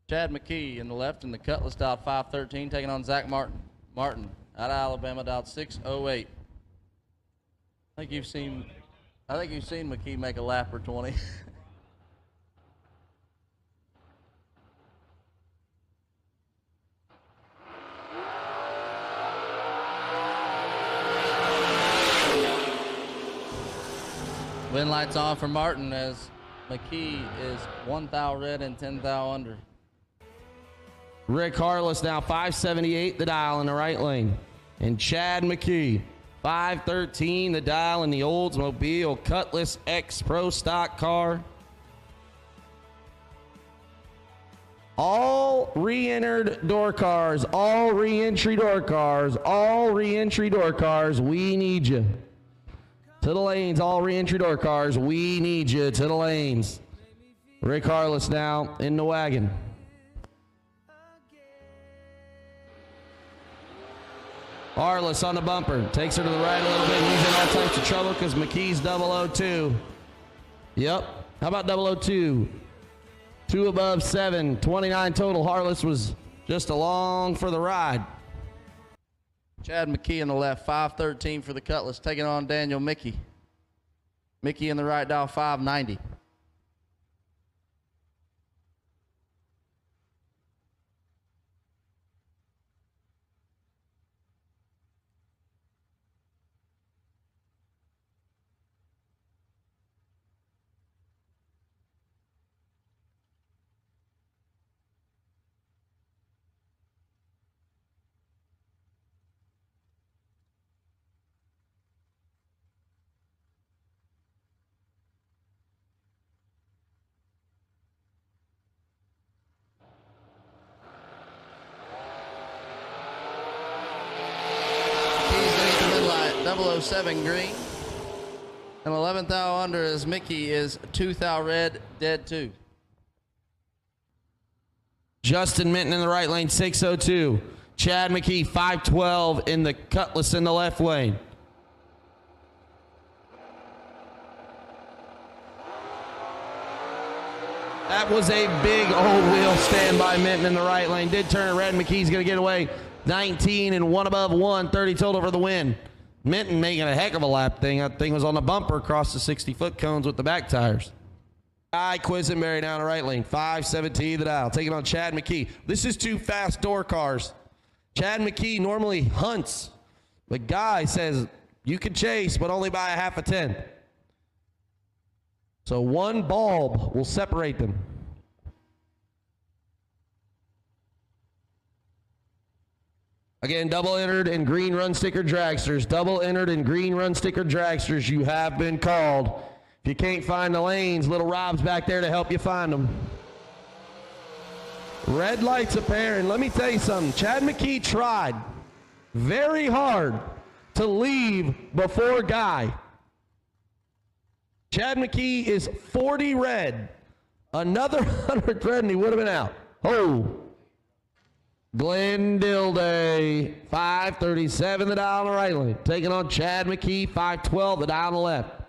Chad McKee in the left in the Cutlass, dialed 513, taking on Zach Martin. Martin out of Alabama, dialed 608. I think you've seen McKee make a lap or 20. Wind lights on for Martin as McKee is 1 thou red and 10 thou under. Rick Harless now 578 the dial in the right lane. And Chad McKee 513 the dial in the Oldsmobile Cutlass X Pro Stock car. All re-entered door cars, all re-entry door cars, all re-entry door cars, we need you. To the lanes, all re-entry door cars, we need you to the lanes. Rick Harless now in the wagon. Harless on the bumper, takes her to the right a little bit, and he's in all types of trouble because McKee's 002. Yep, how about 002? 2 above 7, 29 total. Harless was just along for the ride. Chad McKee in the left, 513 for the Cutlass, taking on Daniel Mickey. Mickey in the right, dial 590. Double 07 green. And 11 thou under as Mickey is 2 thou red, dead 2. Justin Minton in the right lane, 602. Chad McKee, 512 in the Cutlass in the left lane. That was a big old wheel stand by Minton in the right lane. Did turn red. McKee's going to get away. 19 and 1 above 1, 30 total for the win. Minton making a heck of a lap thing. That thing was on the bumper across the 60-foot cones with the back tires. Guy Quisenberry down the right lane, 517 the dial, taking on Chad McKee. This is 2 fast door cars. Chad McKee normally hunts, but Guy says you can chase, but only by a half a 10. So 1 bulb will separate them. Again, double entered in green run sticker dragsters. Double entered in green run sticker dragsters. You have been called. If you can't find the lanes, little Rob's back there to help you find them. Red lights appear, and let me tell you something. Chad McKee tried very hard to leave before Guy. Chad McKee is 40 red. Another 100 red, and he would have been out. Oh. Glenn Dilday, 537 the dial on the right lane. Taking on Chad McKee, 512 the dial on the left.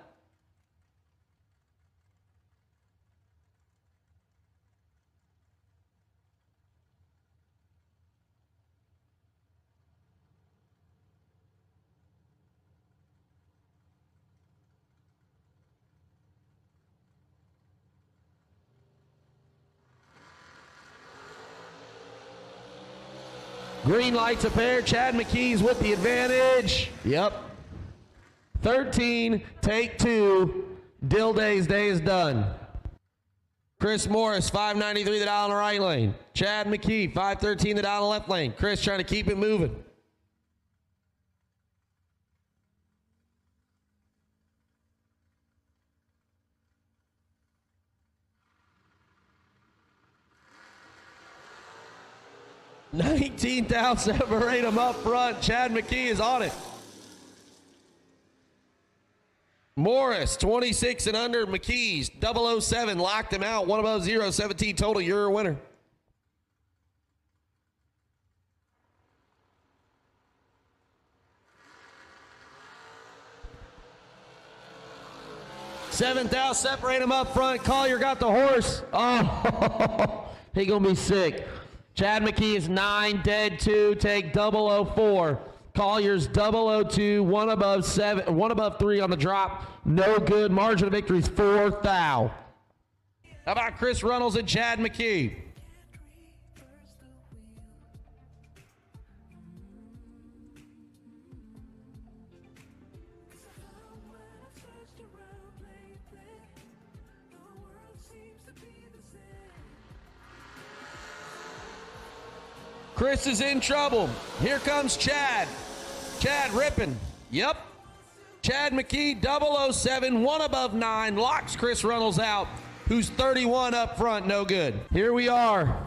Green lights appear. Chad McKee's with the advantage. Yep. 13, take 2. Dilday's day is done. Chris Morris, 593 the dial on the right lane. Chad McKee, 513 the dial on the left lane. Chris trying to keep it moving. $19,000 separate him up front. Chad McKee is on it. Morris, 26 and under. McKee's 007 locked him out. 1 above 0, 17 total. You're a winner. $7,000 separate him up front. Collier got the horse. Oh. He gonna be sick. Chad McKee is 9, dead 2, take 004. Collier's 002, 1 above 7, 1 above 3 on the drop. No good. Margin of victory is 4 thou. How about Chris Runnels and Chad McKee? Chris is in trouble. Here comes Chad. Chad ripping. Yep. Chad McKee, 007, 1 above 9, locks Chris Runnels out, who's 31 up front, no good. Here we are.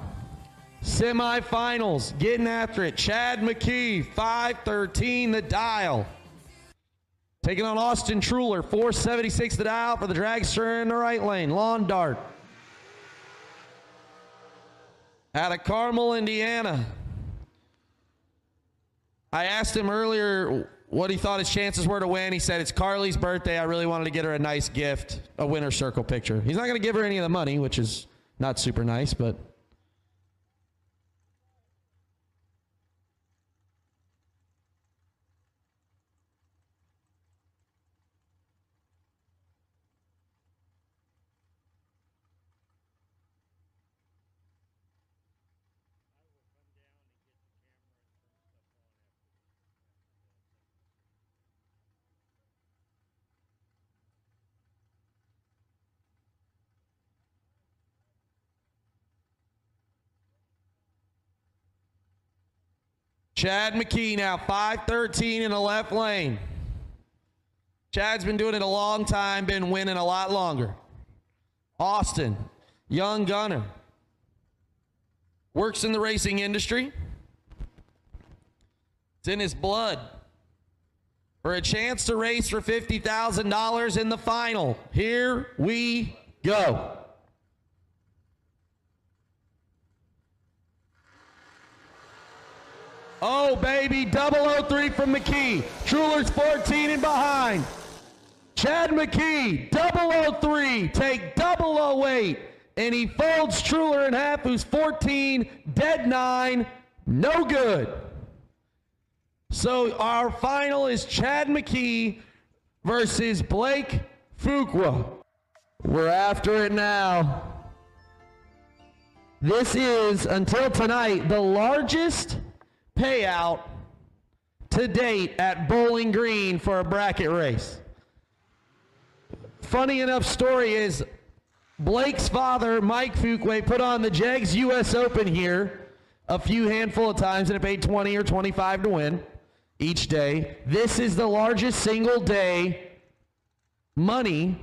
Semifinals, getting after it. Chad McKee, 513 the dial. Taking on Austin Truler, 476 the dial for the dragster in the right lane. Lawn dart. Out of Carmel, Indiana. I asked him earlier what he thought his chances were to win. He said, it's Carly's birthday. I really wanted to get her a nice gift, a winner's circle picture. He's not going to give her any of the money, which is not super nice, but... Chad McKee now, 513 in the left lane. Chad's been doing it a long time, been winning a lot longer. Austin, young gunner. Works in the racing industry. It's in his blood. For a chance to race for $50,000 in the final. Here we go. Oh, baby, 003 from McKee. Truler's 14 and behind. Chad McKee, 003, take 008. And he folds Truler in half, who's 14, dead 9, no good. So our final is Chad McKee versus Blake Fuqua. We're after it now. This is, until tonight, the largest payout to date at Bowling Green for a bracket race. Funny enough story is Blake's father, Mike Fuqua, put on the Jegs US Open here a few handful of times and it paid 20 or 25 to win each day. This is the largest single day money,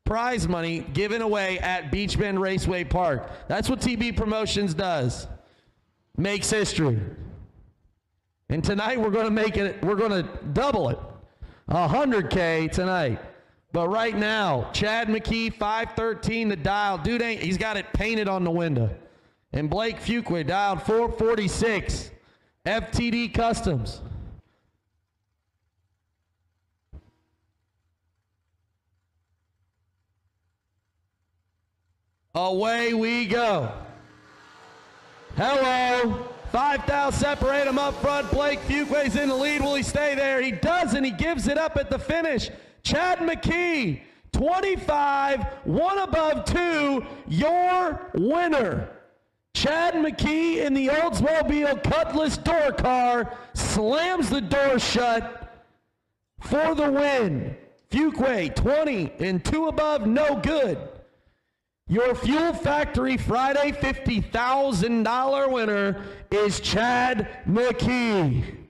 prize money given away at Beechbend Raceway Park. That's what TB Promotions does. Makes history. And tonight we're going to make it, we're going to double it. $100K tonight. But right now, Chad McKee, 513 the dial. Dude he's got it painted on the window. And Blake Fuqua dialed 446. FTD Customs. Away we go. Hello. 5,000 separate him up front. Blake Fuqua's in the lead. Will he stay there? He does, and he gives it up at the finish. Chad McKee, 25, 1 above 2, your winner. Chad McKee in the Oldsmobile Cutlass door car slams the door shut for the win. Fuqua, 20 and 2 above, no good. Your Fuel Factory Friday $50,000 winner is Chad McKee.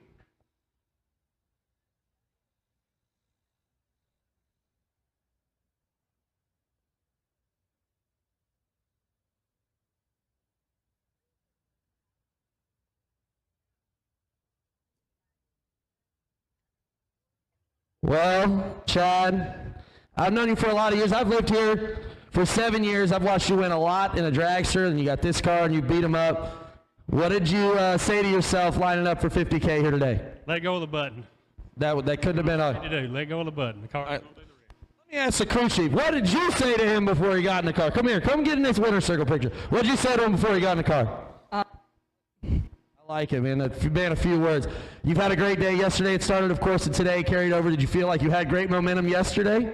Well, Chad, I've known you for a lot of years. I've lived here for 7 years. I've watched you win a lot in a dragster, and you got this car, and you beat him up. What did you say to yourself lining up for $50K here today? Let go of the button. That couldn't have been What you do? Let go of the button. The car. Let me ask the crew chief, what did you say to him before he got in the car? Come here, come get in this winner's circle picture. What did you say to him before he got in the car? I like it, man. Man, a few words. You've had a great day yesterday. It started, of course, and today carried over. Did you feel like you had great momentum yesterday?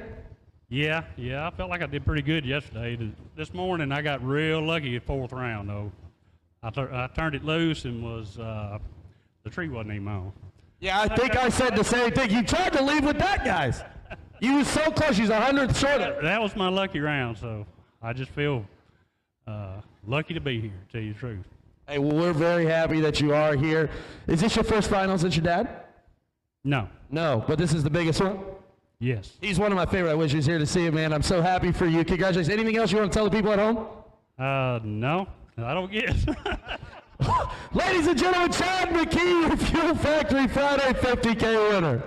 Yeah, I felt like I did pretty good yesterday. This morning I got real lucky at 4th round, though. I turned it loose and was the tree wasn't even on. Yeah, I think I said the same thing. You tried to leave with that, guys. You was so close. You was 100th short of it. That was my lucky round, so I just feel lucky to be here, to tell you the truth. Hey, well, we're very happy that you are here. Is this your first final since your dad? No. No, but this is the biggest one? Yes. He's one of my favorite. I wish he was here to see him, man. I'm so happy for you. Congratulations. Anything else you want to tell the people at home? No, I don't guess. Ladies and gentlemen, Chad McKee, your Fuel Factory Friday 50K winner.